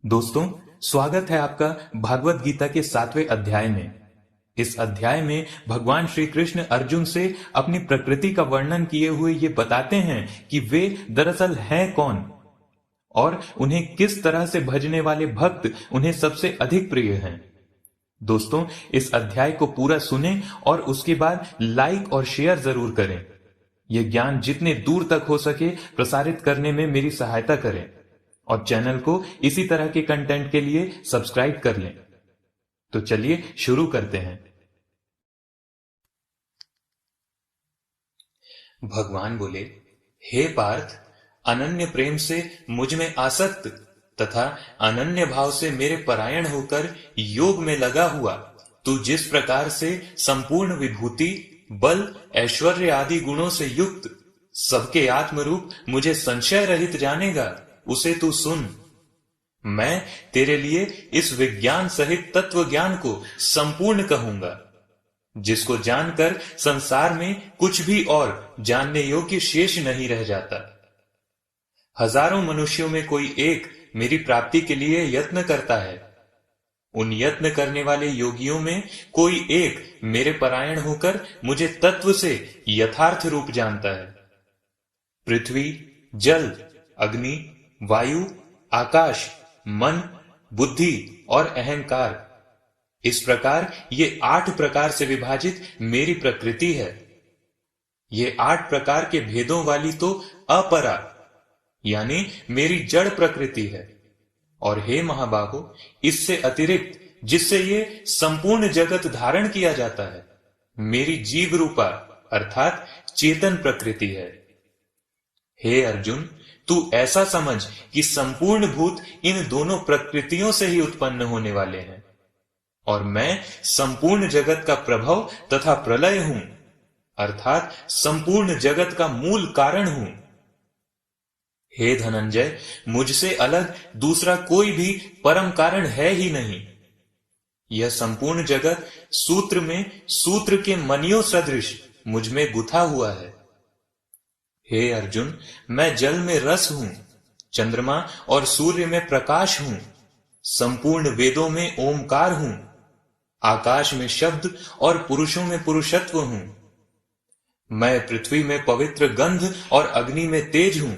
दोस्तों, स्वागत है आपका भागवत गीता के 7वें अध्याय में। इस अध्याय में भगवान श्री कृष्ण अर्जुन से अपनी प्रकृति का वर्णन किए हुए ये बताते हैं कि वे दरअसल हैं कौन और उन्हें किस तरह से भजने वाले भक्त उन्हें सबसे अधिक प्रिय हैं। दोस्तों, इस अध्याय को पूरा सुनें और उसके बाद लाइक और शेयर जरूर करें। यह ज्ञान जितने दूर तक हो सके प्रसारित करने में मेरी सहायता करें और चैनल को इसी तरह के कंटेंट के लिए सब्सक्राइब कर लें। तो चलिए शुरू करते हैं। भगवान बोले, हे पार्थ, अनन्य प्रेम से मुझ में आसक्त तथा अनन्य भाव से मेरे परायण होकर योग में लगा हुआ तू जिस प्रकार से संपूर्ण विभूति, बल, ऐश्वर्य आदि गुणों से युक्त सबके आत्मरूप मुझे संशय रहित जानेगा, उसे तू सुन। मैं तेरे लिए इस विज्ञान सहित तत्व ज्ञान को संपूर्ण कहूंगा, जिसको जानकर संसार में कुछ भी और जानने योग्य शेष नहीं रह जाता। हजारों मनुष्यों में कोई एक मेरी प्राप्ति के लिए यत्न करता है। उन यत्न करने वाले योगियों में कोई एक मेरे परायण होकर मुझे तत्व से यथार्थ रूप जानता है। पृथ्वी, जल, अग्नि, वायु, आकाश, मन, बुद्धि और अहंकार, इस प्रकार ये 8 प्रकार से विभाजित मेरी प्रकृति है। ये 8 प्रकार के भेदों वाली तो अपरा यानी मेरी जड़ प्रकृति है। और हे महाबाहो, इससे अतिरिक्त जिससे ये संपूर्ण जगत धारण किया जाता है, मेरी जीव रूपा अर्थात चेतन प्रकृति है। हे अर्जुन, तू ऐसा समझ कि संपूर्ण भूत इन दोनों प्रकृतियों से ही उत्पन्न होने वाले हैं और मैं संपूर्ण जगत का प्रभव तथा प्रलय हूं, अर्थात संपूर्ण जगत का मूल कारण हूं। हे धनंजय, मुझसे अलग दूसरा कोई भी परम कारण है ही नहीं। यह संपूर्ण जगत सूत्र में सूत्र के मणियों सदृश मुझ में गुथा हुआ है। हे अर्जुन, मैं जल में रस हूं, चंद्रमा और सूर्य में प्रकाश हूं, संपूर्ण वेदों में ओमकार हूं, आकाश में शब्द और पुरुषों में पुरुषत्व हूं। मैं पृथ्वी में पवित्र गंध और अग्नि में तेज हूं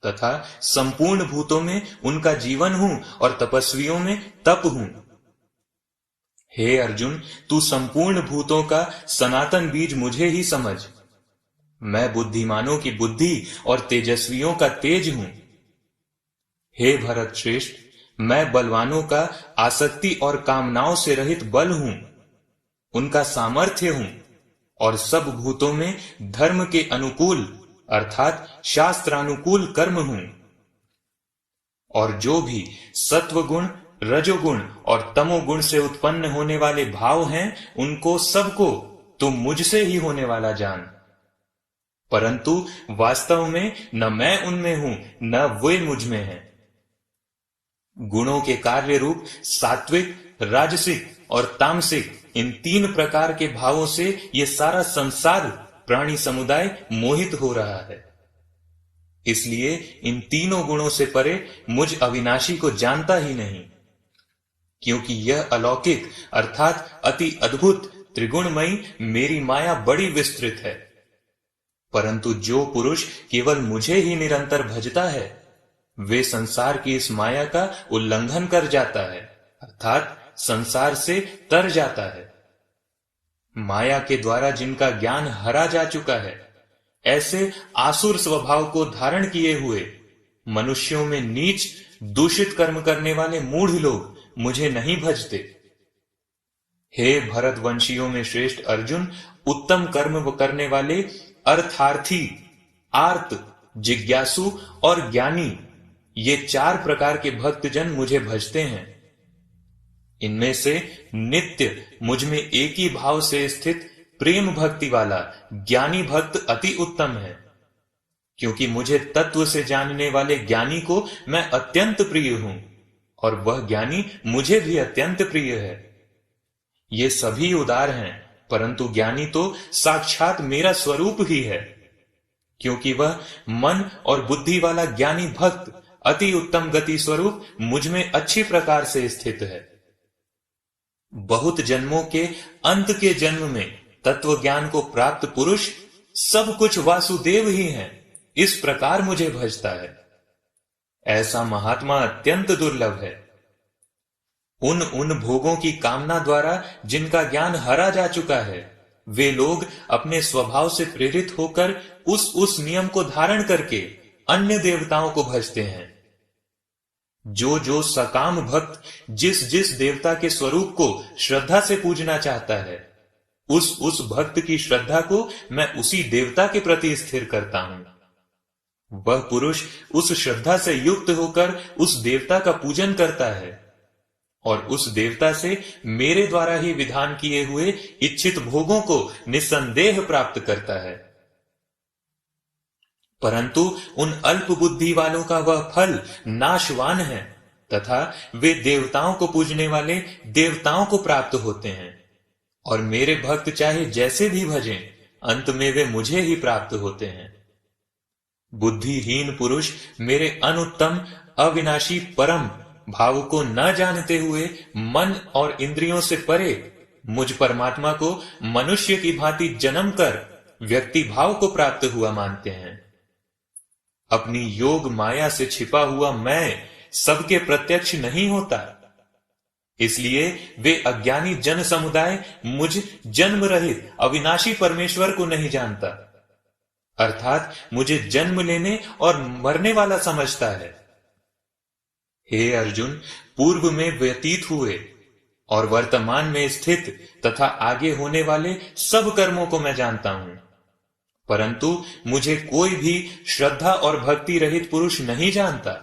तथा संपूर्ण भूतों में उनका जीवन हूं और तपस्वियों में तप हूं। हे अर्जुन, तू संपूर्ण भूतों का सनातन बीज मुझे ही समझ। मैं बुद्धिमानों की बुद्धि और तेजस्वियों का तेज हूं। हे भरत श्रेष्ठ, मैं बलवानों का आसक्ति और कामनाओं से रहित बल हूं, उनका सामर्थ्य हूं और सब भूतों में धर्म के अनुकूल अर्थात शास्त्रानुकूल कर्म हूं। और जो भी सत्वगुण, रजोगुण और तमोगुण से उत्पन्न होने वाले भाव हैं, उनको सबको तुम मुझसे ही होने वाला जान। परंतु वास्तव में न मैं उनमें हूं न वे मुझ में हैं। गुणों के कार्य रूप सात्विक, राजसिक और तामसिक इन 3 प्रकार के भावों से ये सारा संसार प्राणी समुदाय मोहित हो रहा है। इसलिए इन तीनों गुणों से परे मुझ अविनाशी को जानता ही नहीं, क्योंकि यह अलौकिक अर्थात अति अद्भुत त्रिगुणमयी मेरी माया बड़ी विस्तृत है। परंतु जो पुरुष केवल मुझे ही निरंतर भजता है, वे संसार की इस माया का उल्लंघन कर जाता है, अर्थात संसार से तर जाता है। माया के द्वारा जिनका ज्ञान हरा जा चुका है, ऐसे आसुर स्वभाव को धारण किए हुए मनुष्यों में नीच दूषित कर्म करने वाले मूढ़ लोग मुझे नहीं भजते। हे भरतवंशियों में श्रेष्ठ अर्जुन, उत्तम कर्म करने वाले अर्थार्थी, आर्त, जिज्ञासु और ज्ञानी, ये 4 प्रकार के भक्तजन मुझे भजते हैं। इनमें से नित्य मुझ में एक ही भाव से स्थित प्रेम भक्ति वाला ज्ञानी भक्त अति उत्तम है, क्योंकि मुझे तत्व से जानने वाले ज्ञानी को मैं अत्यंत प्रिय हूं और वह ज्ञानी मुझे भी अत्यंत प्रिय है। ये सभी उदार हैं, परंतु ज्ञानी तो साक्षात मेरा स्वरूप ही है, क्योंकि वह मन और बुद्धि वाला ज्ञानी भक्त अति उत्तम गति स्वरूप मुझ में अच्छी प्रकार से स्थित है। बहुत जन्मों के अंत के जन्म में तत्व ज्ञान को प्राप्त पुरुष सब कुछ वासुदेव ही है, इस प्रकार मुझे भजता है। ऐसा महात्मा अत्यंत दुर्लभ है। उन भोगों की कामना द्वारा जिनका ज्ञान हरा जा चुका है, वे लोग अपने स्वभाव से प्रेरित होकर उस नियम को धारण करके अन्य देवताओं को भजते हैं। जो सकाम भक्त जिस देवता के स्वरूप को श्रद्धा से पूजना चाहता है, उस भक्त की श्रद्धा को मैं उसी देवता के प्रति स्थिर करता हूं। वह पुरुष उस श्रद्धा से युक्त होकर उस देवता का पूजन करता है और उस देवता से मेरे द्वारा ही विधान किए हुए इच्छित भोगों को निस्संदेह प्राप्त करता है। परंतु उन अल्प बुद्धि वालों का वह फल नाशवान है तथा वे देवताओं को पूजने वाले देवताओं को प्राप्त होते हैं, और मेरे भक्त चाहे जैसे भी भजें, अंत में वे मुझे ही प्राप्त होते हैं। बुद्धिहीन पुरुष मेरे अनुत्तम अविनाशी परम भाव को न जानते हुए मन और इंद्रियों से परे मुझ परमात्मा को मनुष्य की भांति जन्म कर व्यक्ति भाव को प्राप्त हुआ मानते हैं। अपनी योग माया से छिपा हुआ मैं सबके प्रत्यक्ष नहीं होता, इसलिए वे अज्ञानी जन समुदाय मुझ जन्म रहित अविनाशी परमेश्वर को नहीं जानता, अर्थात मुझे जन्म लेने और मरने वाला समझता है। हे अर्जुन, पूर्व में व्यतीत हुए और वर्तमान में स्थित तथा आगे होने वाले सब कर्मों को मैं जानता हूं, परंतु मुझे कोई भी श्रद्धा और भक्ति रहित पुरुष नहीं जानता।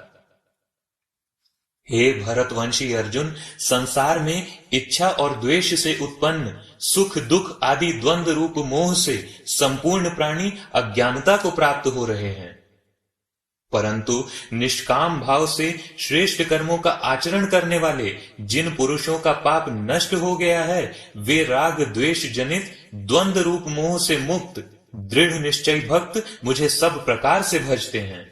हे भरतवंशी अर्जुन, संसार में इच्छा और द्वेष से उत्पन्न सुख दुख आदि द्वंद्व रूप मोह से संपूर्ण प्राणी अज्ञानता को प्राप्त हो रहे हैं, परंतु निष्काम भाव से श्रेष्ठ कर्मों का आचरण करने वाले जिन पुरुषों का पाप नष्ट हो गया है, वे राग द्वेष जनित द्वंद्व रूप मोह से मुक्त दृढ़ निश्चय भक्त मुझे सब प्रकार से भजते हैं।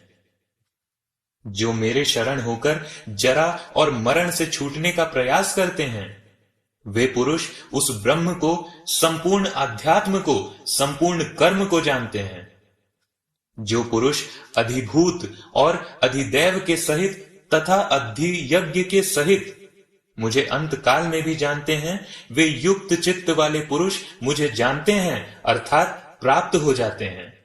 जो मेरे शरण होकर जरा और मरण से छूटने का प्रयास करते हैं, वे पुरुष उस ब्रह्म को, संपूर्ण अध्यात्म को, संपूर्ण कर्म को जानते हैं। जो पुरुष अधिभूत और अधिदैव के सहित तथा अधियज्ञ के सहित मुझे अंत काल में भी जानते हैं, वे युक्त चित्त वाले पुरुष मुझे जानते हैं, अर्थात प्राप्त हो जाते हैं।